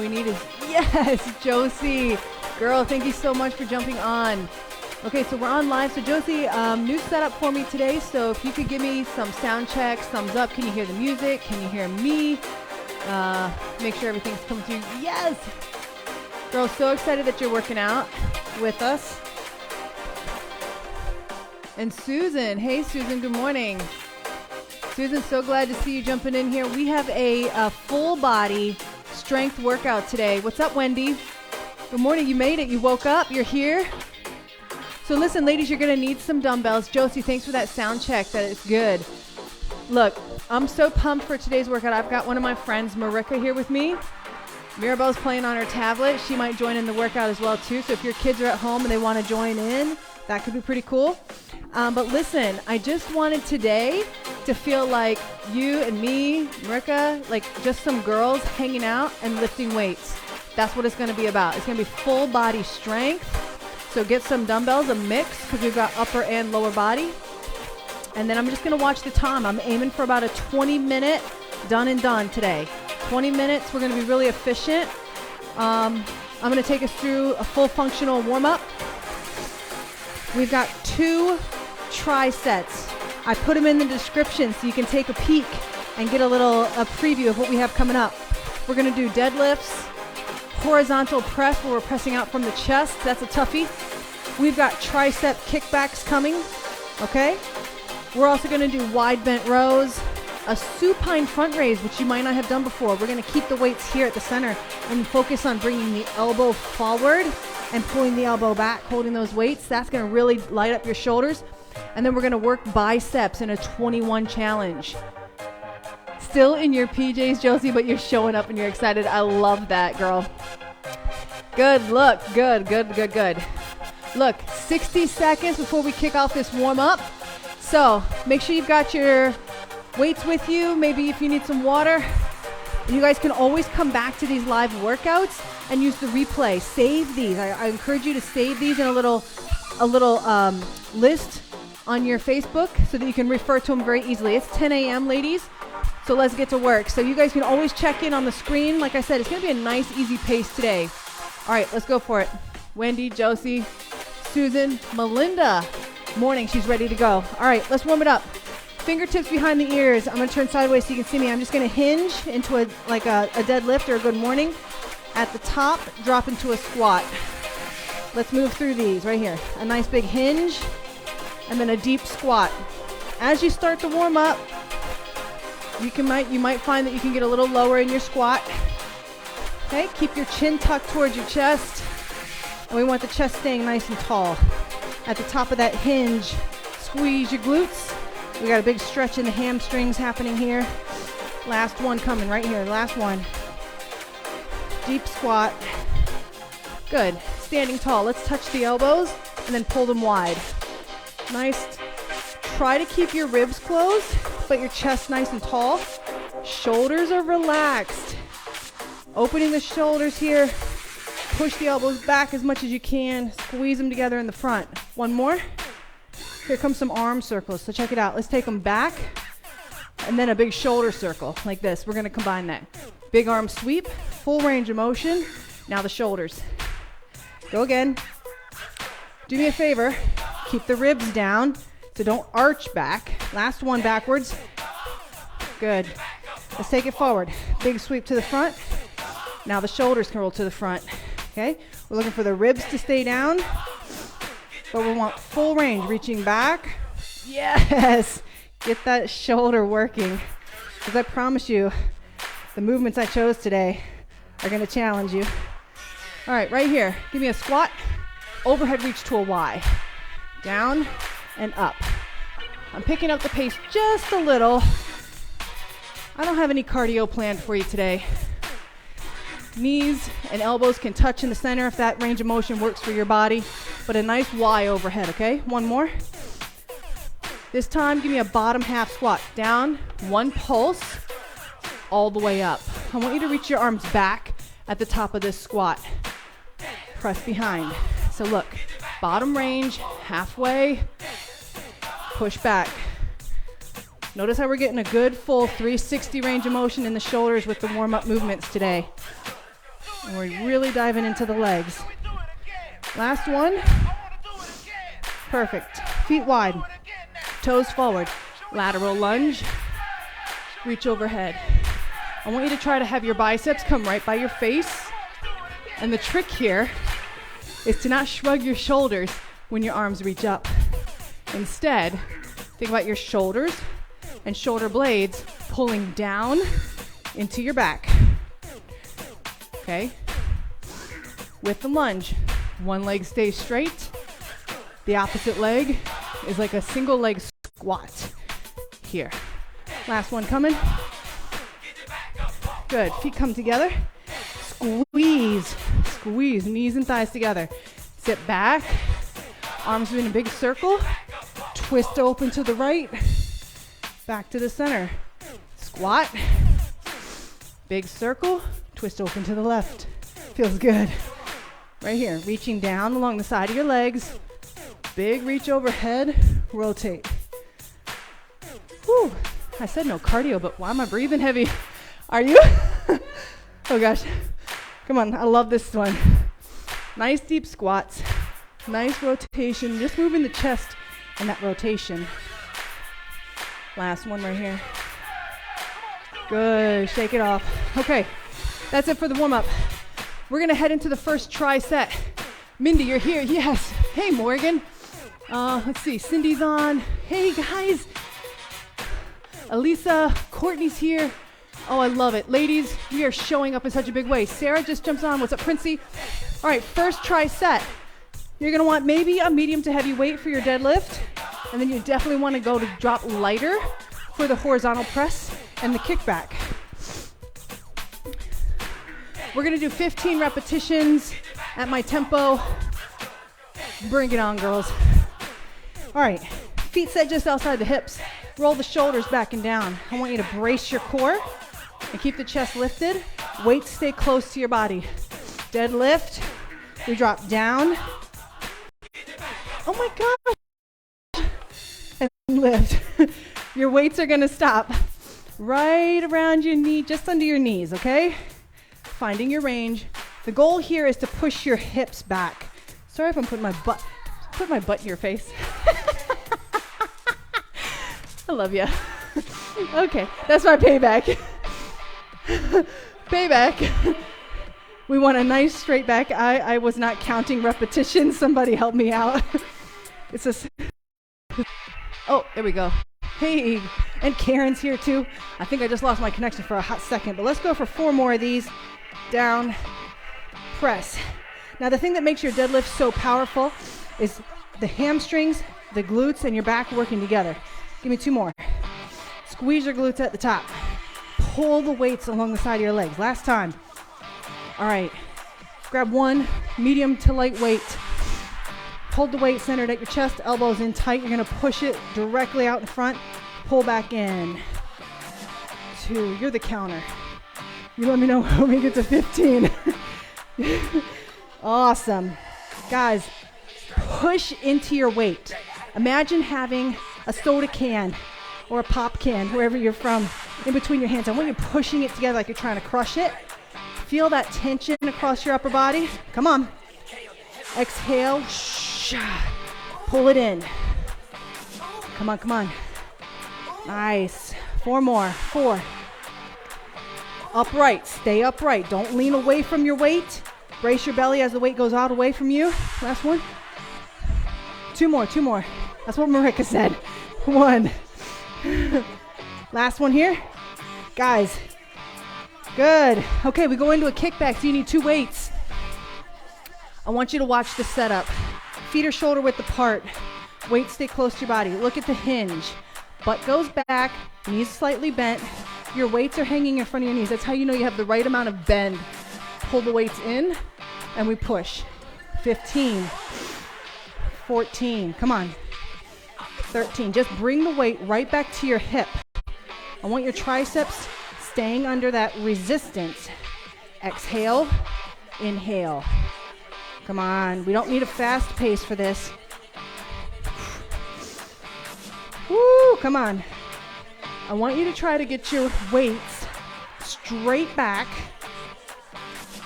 we need is, yes, Josie. Girl, thank you so much for jumping on. Okay, so we're on live. So Josie, new setup for me today. So if you could give me some sound checks, thumbs up. Can you hear the music? Can you hear me? Make sure everything's coming through. Yes! Girl, so excited that you're working out with us. And Susan, hey Susan, good morning. Susan, so glad to see you jumping in here. We have a full body strength workout today. What's up, Wendy? Good morning, you made it. You woke up, you're here. So listen, ladies, you're gonna need some dumbbells. Josie, thanks for that sound check, that is good. Look, I'm so pumped for today's workout. I've got one of my friends, Marika, here with me. Mirabelle's playing on her tablet. She might join in the workout as well too. So if your kids are at home and they wanna join in, that could be pretty cool. But listen, I just wanted today to feel like you and me, Marika, like just some girls hanging out and lifting weights. That's what it's gonna be about. It's gonna be full body strength. So get some dumbbells, a mix, because we've got upper and lower body. And then I'm just gonna watch the time. I'm aiming for about a 20-minute done and done today. 20 minutes, we're gonna be really efficient. I'm gonna take us through a full functional warm-up. We've got 2 TRISETs. I put them in the description so you can take a peek and get a preview of what we have coming up. We're gonna do deadlifts, horizontal press where we're pressing out from the chest. That's a toughie. We've got tricep kickbacks coming, okay? We're also gonna do wide bent rows, a supine front raise, which you might not have done before. We're gonna keep the weights here at the center and focus on bringing the elbow forward and pulling the elbow back, holding those weights. That's gonna really light up your shoulders. And then we're gonna work biceps in a 21 challenge. Still in your PJs, Josie, but you're showing up and you're excited. I love that, girl. Good, look, good. Look, 60 seconds before we kick off this warm up. So make sure you've got your weights with you. Maybe if you need some water. You guys can always come back to these live workouts and use the replay. Save these. I encourage you to save these in a little list on your Facebook so that you can refer to them very easily. It's 10 a.m., ladies, so let's get to work. So you guys can always check in on the screen. Like I said, it's going to be a nice, easy pace today. All right, let's go for it. Wendy, Josie, Susan, Melinda. Morning, she's ready to go. All right, let's warm it up. Fingertips behind the ears. I'm going to turn sideways so you can see me. I'm just going to hinge into a deadlift or a good morning. At the top, drop into a squat. Let's move through these right here. A nice big hinge and then a deep squat. As you start to warm up, you might find that you can get a little lower in your squat. Okay, keep your chin tucked towards your chest. And we want the chest staying nice and tall. At the top of that hinge, squeeze your glutes. We got a big stretch in the hamstrings happening here. Last one coming right here, last one. Deep squat. Good, standing tall. Let's touch the elbows and then pull them wide. Nice. Try to keep your ribs closed, but your chest nice and tall. Shoulders are relaxed. Opening the shoulders here. Push the elbows back as much as you can. Squeeze them together in the front. One more. Here comes some arm circles, so check it out. Let's take them back, and then a big shoulder circle, like this. We're gonna combine that. Big arm sweep, full range of motion. Now the shoulders. Go again. Do me a favor, keep the ribs down, so don't arch back. Last one backwards. Good. Let's take it forward. Big sweep to the front. Now the shoulders can roll to the front. Okay, we're looking for the ribs to stay down, but we want full range, reaching back. Yes, get that shoulder working, because I promise you, the movements I chose today are gonna challenge you. All right, right here, give me a squat, overhead reach to a Y, down and up. I'm picking up the pace just a little. I don't have any cardio planned for you today. Knees and elbows can touch in the center if that range of motion works for your body, but a nice Y overhead, okay? One more. This time, give me a bottom half squat. Down, one pulse, all the way up. I want you to reach your arms back at the top of this squat. Press behind. So look, bottom range, halfway, push back. Notice how we're getting a good full 360 range of motion in the shoulders with the warm-up movements today. And we're really diving into the legs. Last one. Perfect. Feet wide. Toes forward. Lateral lunge. Reach overhead. I want you to try to have your biceps come right by your face. And the trick here is to not shrug your shoulders when your arms reach up. Instead, think about your shoulders and shoulder blades pulling down into your back. Okay? With the lunge, one leg stays straight. The opposite leg is like a single leg squat. Here. Last one coming. Good. Feet come together. Squeeze. Squeeze. Knees and thighs together. Sit back. Arms in a big circle. Twist open to the right. Back to the center. Squat. Big circle. Twist open to the left. Feels good. Right here. Reaching down along the side of your legs. Big reach overhead. Rotate. Whew. I said no cardio, but why am I breathing heavy? Are you? Oh gosh. Come on. I love this one. Nice deep squats. Nice rotation. Just moving the chest in that rotation. Last one right here. Good. Shake it off. Okay. That's it for the warm-up. We're going to head into the first TRISET. Mindy, you're here. Yes. Hey, Morgan. Let's see. Cindy's on. Hey, guys. Elisa. Courtney's here. Oh, I love it. Ladies, we are showing up in such a big way. Sarah just jumps on. What's up, Princey? All right, first TRISET. You're going to want maybe a medium to heavy weight for your deadlift. And then you definitely want to go to drop lighter for the horizontal press and the kickback. We're going to do 15 repetitions at my tempo. Bring it on, girls. All right, feet set just outside the hips. Roll the shoulders back and down. I want you to brace your core and keep the chest lifted. Weights stay close to your body. Deadlift. We drop down. Oh my God. And lift. Your weights are going to stop right around your knee, just under your knees, okay? Finding your range. The goal here is to push your hips back. Sorry if I'm putting my butt in your face. I love you. Okay, that's my payback. Payback. We want a nice straight back. I was not counting repetitions. Somebody help me out. It's a. Oh, there we go. Hey, and Karen's here too. I think I just lost my connection for a hot second, but let's go for 4 more of these. Down, press. Now the thing that makes your deadlift so powerful is the hamstrings, the glutes, and your back working together. Give me 2 more. Squeeze your glutes at the top. Pull the weights along the side of your legs. Last time. All right. Grab one medium to light weight. Hold the weight centered at your chest, elbows in tight. You're going to push it directly out in front. Pull back in. 2. You're the counter. You let me know when we get to 15. Awesome. Guys, push into your weight. Imagine having a soda can or a pop can, wherever you're from, in between your hands. I want you pushing it together like you're trying to crush it. Feel that tension across your upper body. Come on. Exhale. Pull it in. Come on, come on. Nice. 4 more. 4. Upright. Stay upright. Don't lean away from your weight. Brace your belly as the weight goes out away from you. Last one. 2 more. 2 more. That's what Marika said. 1. Last one here. Guys. Good. Okay, we go into a kickback, so you need 2 weights. I want you to watch the setup. Feet are shoulder width apart. Weights stay close to your body. Look at the hinge. Butt goes back, knees slightly bent. Your weights are hanging in front of your knees. That's how you know you have the right amount of bend. Pull the weights in, and we push. 15. 14. Come on. 13. Just bring the weight right back to your hip. I want your triceps staying under that resistance. Exhale. Inhale. Come on. We don't need a fast pace for this. Woo, come on. I want you to try to get your weights straight back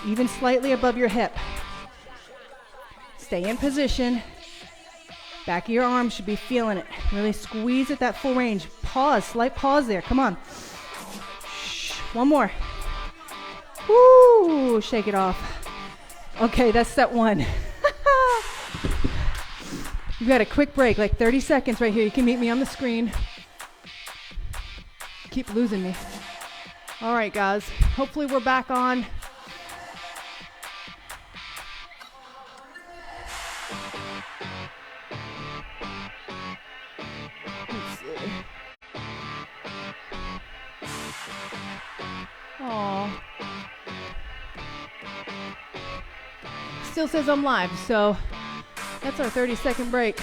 even slightly above your hip. Stay in position. Back of your arm should be feeling it. Really squeeze at that full range. Pause, slight pause there. Come on. One more. Woo, shake it off. Okay, that's set one. You've got a quick break, like 30 seconds right here. You can meet me on the screen. Keep losing me. All right, guys. Hopefully we're back on. Let's see. Oh. Still says I'm live, so that's our 30-second break.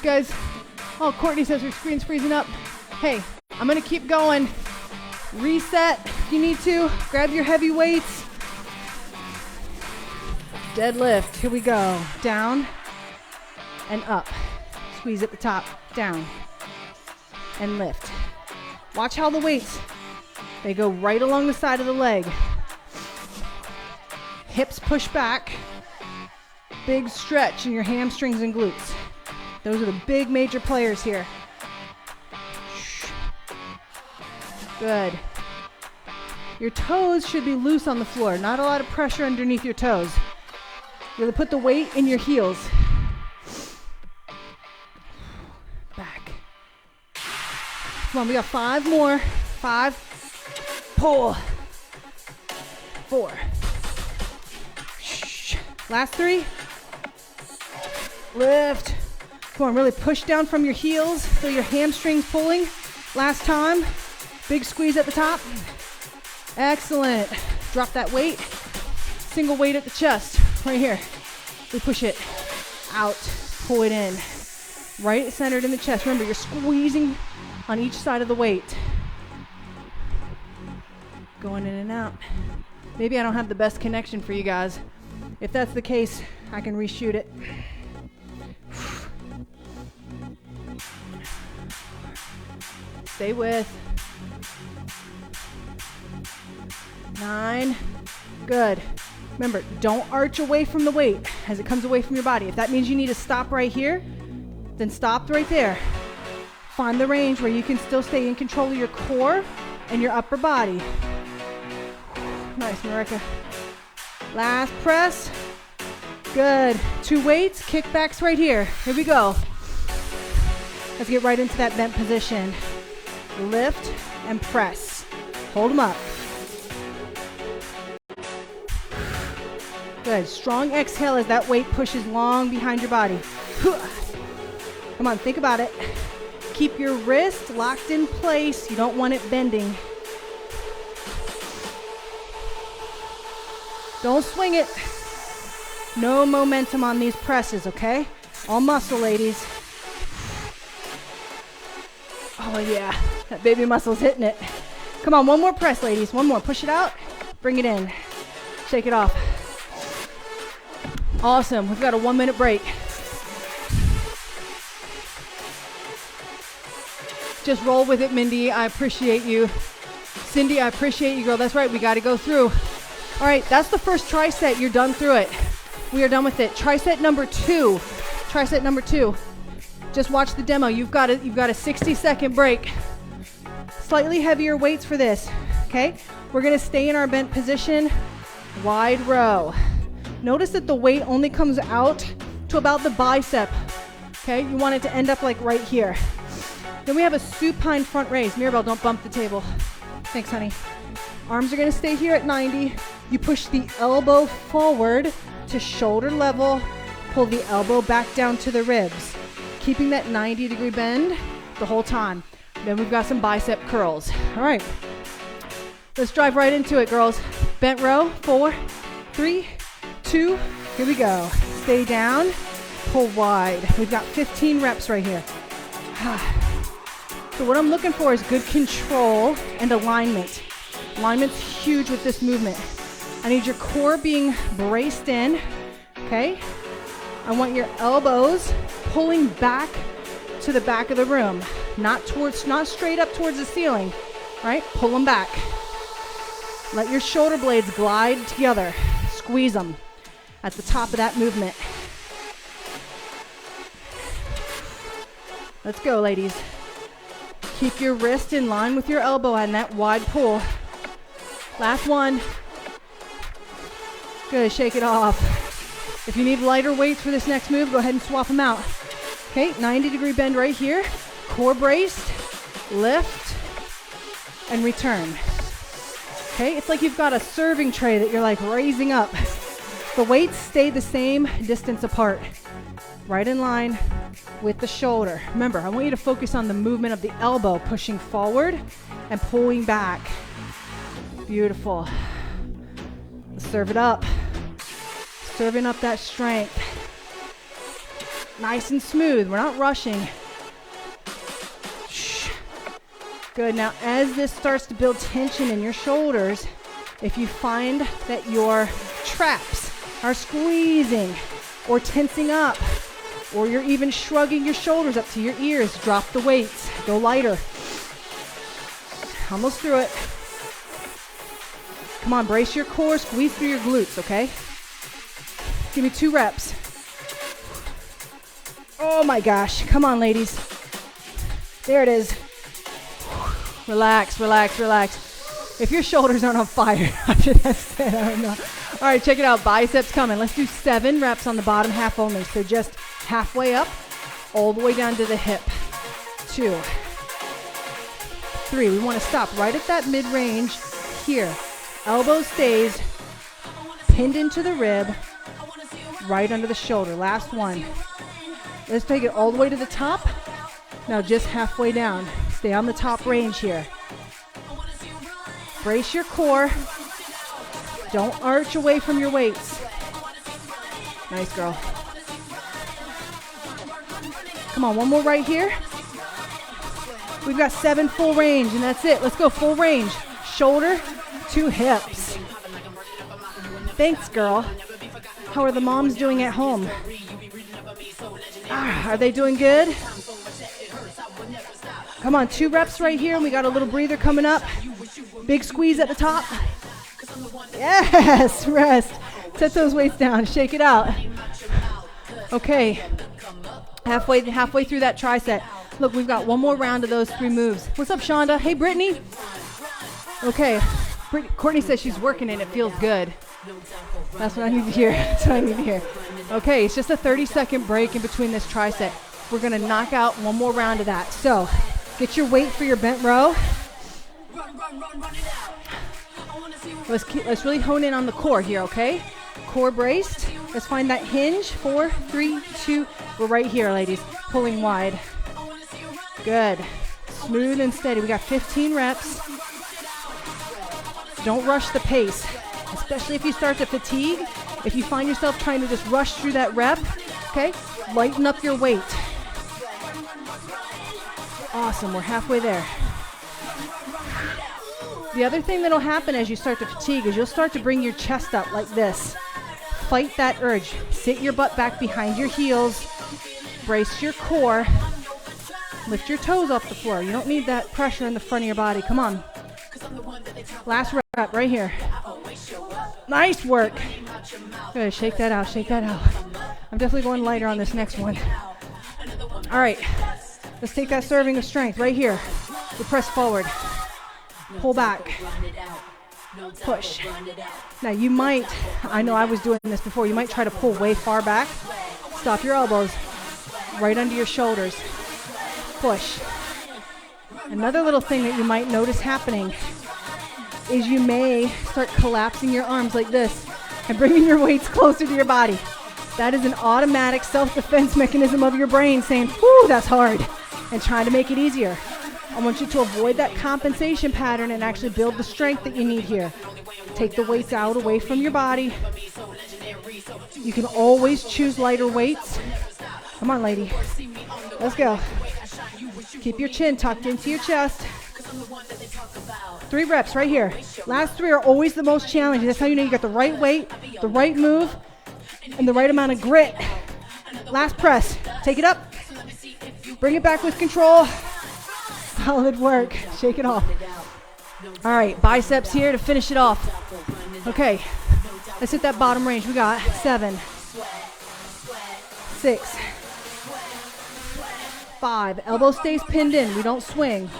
Guys, oh, Courtney says her screen's freezing up. Hey, I'm gonna keep going. Reset if you need to. Grab your heavy weights. Deadlift, here we go. Down and up. Squeeze at the top, down and lift. Watch how the weights, they go right along the side of the leg. Hips push back. Big stretch in your hamstrings and glutes. Those are the big major players here. Good. Your toes should be loose on the floor. Not a lot of pressure underneath your toes. You're gonna put the weight in your heels. Back. Come on, we got 5 more. 5. Pull. 4. Last 3. Lift. Come on, really push down from your heels. Feel your hamstrings pulling. Last time. Big squeeze at the top. Excellent. Drop that weight. Single weight at the chest. Right here. We push it out. Pull it in. Right centered in the chest. Remember, you're squeezing on each side of the weight. Going in and out. Maybe I don't have the best connection for you guys. If that's the case, I can reshoot it. Stay with. 9. Good. Remember, don't arch away from the weight as it comes away from your body. If that means you need to stop right here, then stop right there. Find the range where you can still stay in control of your core and your upper body. Nice, Marika. Last press. Good. 2 weights, kickbacks right here. Here we go. Let's get right into that bent position. Lift and press. Hold them up. Good. Strong exhale as that weight pushes long behind your body. Come on, think about it. Keep your wrist locked in place. You don't want it bending. Don't swing it. No momentum on these presses, okay? All muscle, ladies. Oh yeah, that baby muscle's hitting it. Come on, one more press, ladies. One more, push it out. Bring it in. Shake it off. Awesome, we've got a 1-minute break. Just roll with it, Mindy, I appreciate you. Cindy, I appreciate you, girl. That's right, we gotta go through. All right, that's the first TRISET. You're done through it. We are done with it. TRISET number 2. TRISET number 2. Just watch the demo. You've got a 60-second break. Slightly heavier weights for this. Okay? We're gonna stay in our bent position. Wide row. Notice that the weight only comes out to about the bicep. Okay? You want it to end up like right here. Then we have a supine front raise. Mirabelle, don't bump the table. Thanks, honey. Arms are gonna stay here at 90. You push the elbow forward to shoulder level. Pull the elbow back down to the ribs. Keeping that 90-degree bend the whole time. Then we've got some bicep curls. All right. Let's drive right into it, girls. Bent row. 4, 3, 2. Here we go. Stay down. Pull wide. We've got 15 reps right here. So what I'm looking for is good control and alignment. Alignment's huge with this movement. I need your core being braced in, okay? I want your elbows pulling back to the back of the room, not straight up towards the ceiling, right? Pull them back. Let your shoulder blades glide together. Squeeze them at the top of that movement. Let's go, ladies. Keep your wrist in line with your elbow and that wide pull. Last one. Good, shake it off. If you need lighter weights for this next move, go ahead and swap them out. Okay, 90-degree bend right here. Core braced, lift, and return. Okay, it's like you've got a serving tray that you're like raising up. The weights stay the same distance apart. Right in line with the shoulder. Remember, I want you to focus on the movement of the elbow, pushing forward and pulling back. Beautiful. Serve it up. Serving up that strength. Nice and smooth. We're not rushing. Shh. Good. Now, as this starts to build tension in your shoulders, if you find that your traps are squeezing or tensing up, or you're even shrugging your shoulders up to your ears, drop the weights. Go lighter. Almost through it. Come on, brace your core, squeeze through your glutes, okay? Give me 2 reps. Oh my gosh, come on, ladies. There it is. Relax, relax, relax. If your shoulders aren't on fire after that set, I don't know. All right, check it out, biceps coming. Let's do 7 reps on the bottom half only. So just halfway up, all the way down to the hip. 2, 3, we wanna stop right at that mid-range here. Elbow stays pinned into the rib, right under the shoulder. Last one. Let's take it all the way to the top. Now just halfway down. Stay on the top range here. Brace your core. Don't arch away from your weights. Nice, girl. Come on, one more right here. We've got 7 full range, and that's it. Let's go full range. Shoulder to hips. Thanks, girl. How are the moms doing at home? Are they doing good? Come on, 2 reps right here, and we got a little breather coming up. Big squeeze at the top. Yes, rest. Set those weights down, shake it out. Okay, halfway through that TRISET. Look, we've got one more round of those 3 moves. What's up, Shonda? Hey, Brittany. Okay, Courtney says she's working and it feels good. That's what I need to hear. That's what I need to hear. Okay, it's just a 30-second break in between this TRISET. We're gonna knock out one more round of that. So, get your weight for your bent row. Let's really hone in on the core here, okay? Core braced. Let's find that hinge. 4, 3, 2. We're right here, ladies. Pulling wide. Good. Smooth and steady. We got 15 reps. Don't rush the pace, especially if you start to fatigue. If you find yourself trying to just rush through that rep, okay? Lighten up your weight. Awesome, we're halfway there. The other thing that'll happen as you start to fatigue is you'll start to bring your chest up like this. Fight that urge. Sit your butt back behind your heels. Brace your core. Lift your toes off the floor. You don't need that pressure in the front of your body. Come on. Last rep right here. Nice work. Good, shake that out, shake that out. I'm definitely going lighter on this next one. All right, let's take that serving of strength right here. We press forward. Pull back. Push. Now you might, I know I was doing this before, you might try to pull way far back. Stop your elbows right under your shoulders. Push. Another little thing that you might notice happening is you may start collapsing your arms like this and bringing your weights closer to your body. That is an automatic self-defense mechanism of your brain saying, whew, that's hard, and trying to make it easier. I want you to avoid that compensation pattern and actually build the strength that you need here. Take the weights out away from your body. You can always choose lighter weights. Come on, lady. Let's go. Keep your chin tucked into your chest. 3 reps right here. Last 3 are always the most challenging. That's how you know you got the right weight, the right move, and the right amount of grit. Last press. Take it up. Bring it back with control. Solid work. Shake it off. All right, biceps here to finish it off. Okay, let's hit that bottom range. We got 7, 6, 5. Elbow stays pinned in. We don't swing.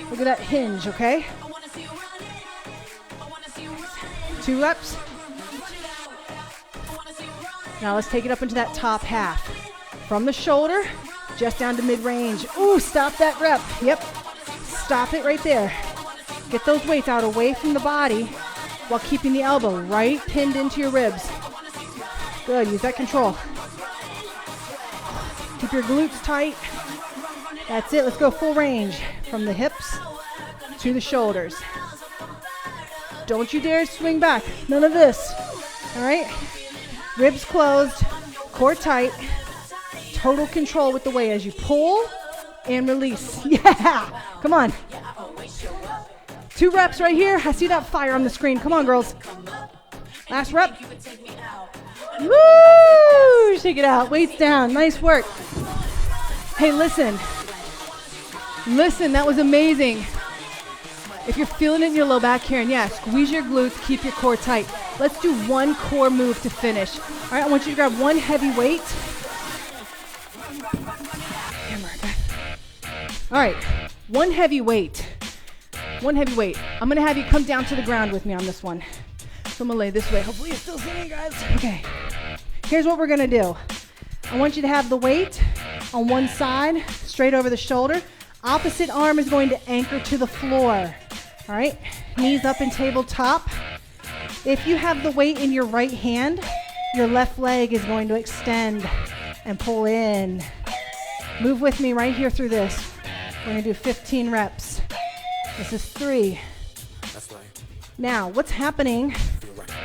Look at that hinge, okay? 2 reps. Now let's take it up into that top half. From the shoulder, just down to mid-range. Ooh, stop that rep. Yep, stop it right there. Get those weights out away from the body while keeping the elbow right pinned into your ribs. Good, use that control. Keep your glutes tight. That's it, let's go full range. From the hips to the shoulders. Don't you dare swing back, none of this. All right, ribs closed, core tight. Total control with the weight as you pull and release. Yeah, come on. 2 reps right here. I see that fire on the screen. Come on, girls. Last rep. Woo! Shake it out. Weights down. Nice work. Hey, listen. Listen, that was amazing. If you're feeling it in your low back here, and yeah, squeeze your glutes, keep your core tight. Let's do one core move to finish. All right, I want you to grab one heavy weight. All right, one heavy weight. One heavy weight. I'm gonna have you come down to the ground with me on this one. So I'm gonna lay this way. Hopefully you're still seeing me, guys. Okay, here's what we're gonna do. I want you to have the weight on one side, straight over the shoulder. Opposite arm is going to anchor to the floor. All right, knees up and tabletop. If you have the weight in your right hand, your left leg is going to extend and pull in. Move with me right here through this. We're gonna do 15 reps. This is 3. Now, what's happening?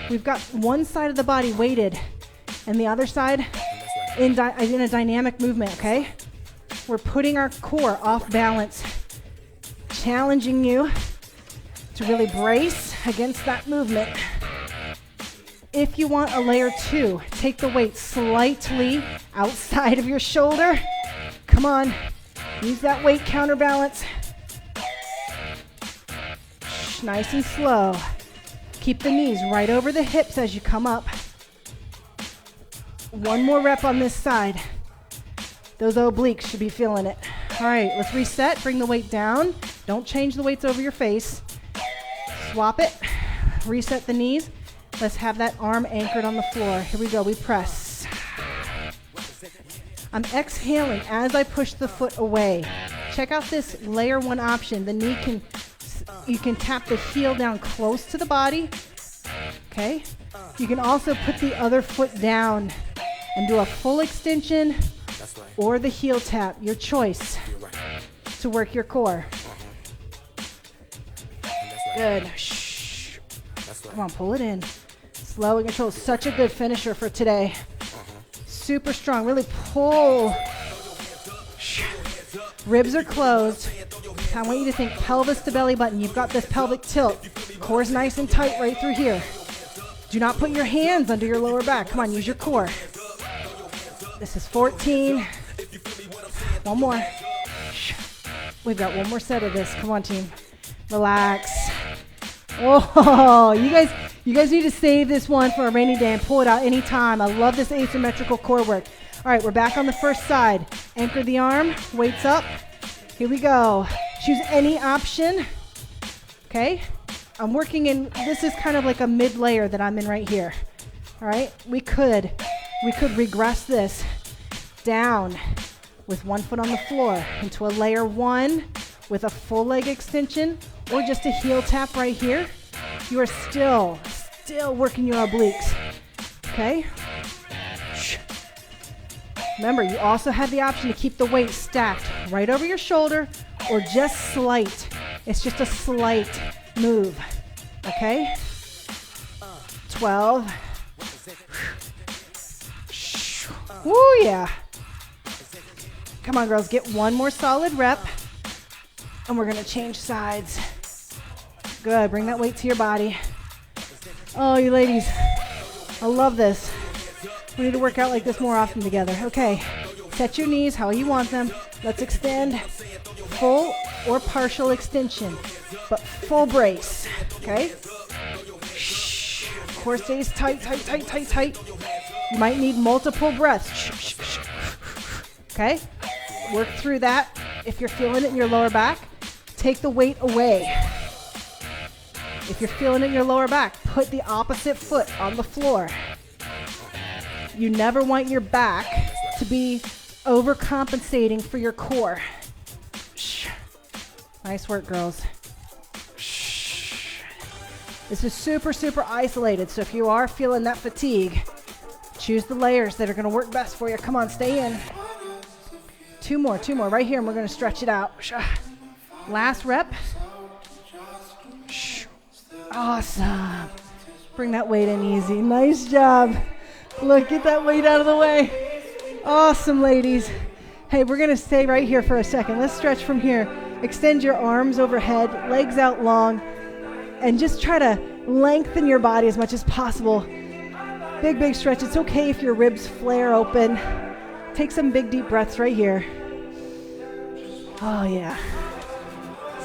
We've got one side of the body weighted and the other side in a dynamic movement, okay? We're putting our core off balance, challenging you to really brace against that movement. If you want a layer 2, take the weight slightly outside of your shoulder. Come on, use that weight counterbalance. Nice and slow. Keep the knees right over the hips as you come up. One more rep on this side. Those obliques should be feeling it. All right, let's reset. Bring the weight down. Don't change the weights over your face. Swap it. Reset the knees. Let's have that arm anchored on the floor. Here we go. We press. I'm exhaling as I push the foot away. Check out this layer 1 option. The knee you can tap the heel down close to the body. Okay. You can also put the other foot down and do a full extension or the heel tap, your choice to work your core. Good. Shh. Come on, pull it in. Slow and control. Such a good finisher for today. Super strong. Really pull. Ribs are closed. I want you to think pelvis to belly button. You've got this pelvic tilt. Core's nice and tight right through here. Do not put your hands under your lower back. Come on, use your core. This is 14. One more. We've got one more set of this. Come on, team. Relax. Oh, you guys need to save this one for a rainy day and pull it out anytime. I love this asymmetrical core work. All right, we're back on the first side. Anchor the arm, weights up. Here we go. Choose any option. Okay, I'm working in, this is kind of like a mid layer that I'm in right here. All right, we could regress this down with one foot on the floor into a layer 1 with a full leg extension or just a heel tap right here. You are still working your obliques, okay? Remember, you also have the option to keep the weight stacked right over your shoulder or just slight. It's just a slight move, okay? 12. Woo, yeah. Come on, girls, get one more solid rep. And we're gonna change sides. Good, bring that weight to your body. Oh, you ladies, I love this. We need to work out like this more often together. Okay, set your knees how you want them. Let's extend full or partial extension, but full brace, okay? Shh. Core stays tight, tight, tight, tight, tight. You might need multiple breaths. Shh, shh, shh. Okay? Work through that. If you're feeling it in your lower back, take the weight away. If you're feeling it in your lower back, put the opposite foot on the floor. You never want your back to be overcompensating for your core. Shh. Nice work, girls. Shh. This is super, super isolated, so if you are feeling that fatigue, choose the layers that are going to work best for you. Come on, stay in. Two more right here, and we're going to stretch it out. Last rep. Awesome. Bring that weight in easy. Nice job. Look, get that weight out of the way. Awesome, ladies. Hey, we're going to stay right here for a second. Let's stretch from here. Extend your arms overhead, legs out long, and just try to lengthen your body as much as possible. Big, big stretch. It's okay if your ribs flare open. Take some big, deep breaths right here. Oh, yeah.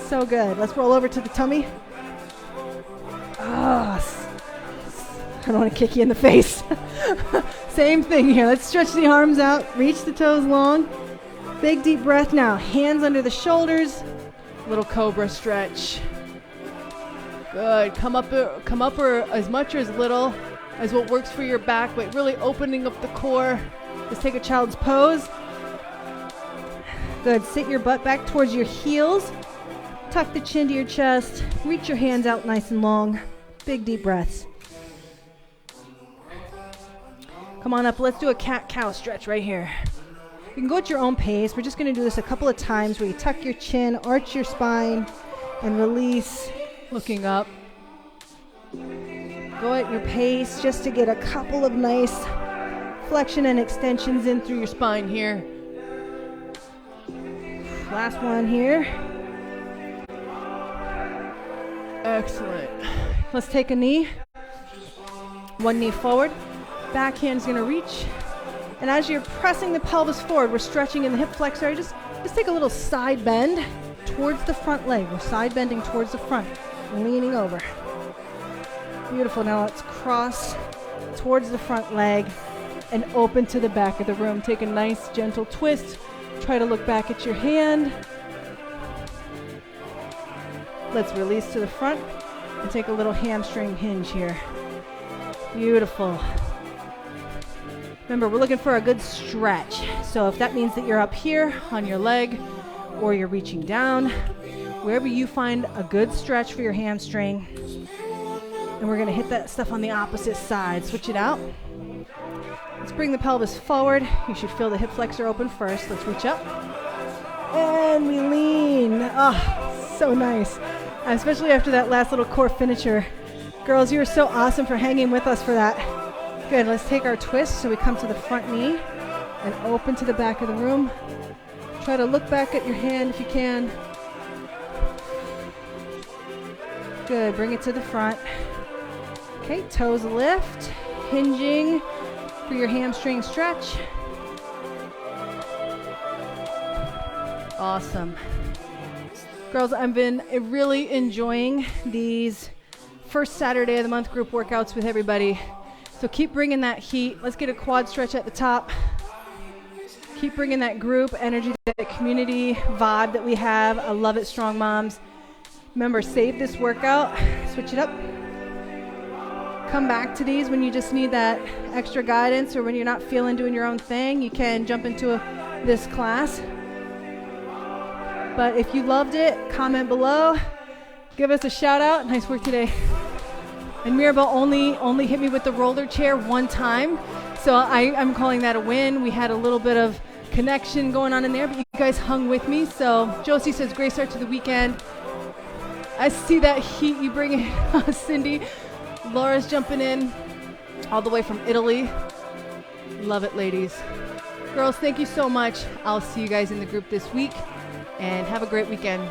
So good. Let's roll over to the tummy. Oh, I don't want to kick you in the face. Same thing here. Let's stretch the arms out. Reach the toes long. Big, deep breath now. Hands under the shoulders. Little cobra stretch. Good. Come up or as much or as little as what works for your back, but really opening up the core. Let's take a child's pose. Good. Sit your butt back towards your heels. Tuck the chin to your chest. Reach your hands out nice and long. Big, deep breaths. Come on up. Let's do a cat-cow stretch right here. You can go at your own pace. We're just going to do this a couple of times where you tuck your chin, arch your spine, and release. Looking up. Go at your pace just to get a couple of nice flexion and extensions in through your spine here. Last one here. Excellent. Let's take a knee. One knee forward. Back hand's going to reach. And as you're pressing the pelvis forward, we're stretching in the hip flexor. Just take a little side bend towards the front leg. We're side bending towards the front, leaning over. Beautiful. Now let's cross towards the front leg and open to the back of the room. Take a nice gentle twist. Try to look back at your hand. Let's release to the front and take a little hamstring hinge here. Beautiful. Remember, we're looking for a good stretch. So if that means that you're up here on your leg or you're reaching down, wherever you find a good stretch for your hamstring. And we're going to hit that stuff on the opposite side. Switch it out. Let's bring the pelvis forward. You should feel the hip flexor open first. Let's reach up. And we lean. Oh, so nice. Especially after that last little core finisher. Girls, you were so awesome for hanging with us for that. Good. Let's take our twist so we come to the front knee and open to the back of the room. Try to look back at your hand if you can. Good. Bring it to the front. Okay, toes lift, hinging for your hamstring stretch. Awesome. Girls, I've been really enjoying these first Saturday of the month group workouts with everybody. So keep bringing that heat. Let's get a quad stretch at the top. Keep bringing that group energy, that community vibe that we have. I love it, strong moms. Remember, save this workout. Switch it up. Come back to these when you just need that extra guidance or when you're not feeling doing your own thing. You can jump into this class. But if you loved it, comment below. Give us a shout out. Nice work today. And Mirabelle only hit me with the roller chair one time. So I'm calling that a win. We had a little bit of connection going on in there, but you guys hung with me. So Josie says, great start to the weekend. I see that heat you bring in, Cindy. Laura's jumping in all the way from Italy. Love it, ladies. Girls, thank you so much. I'll see you guys in the group this week, and have a great weekend.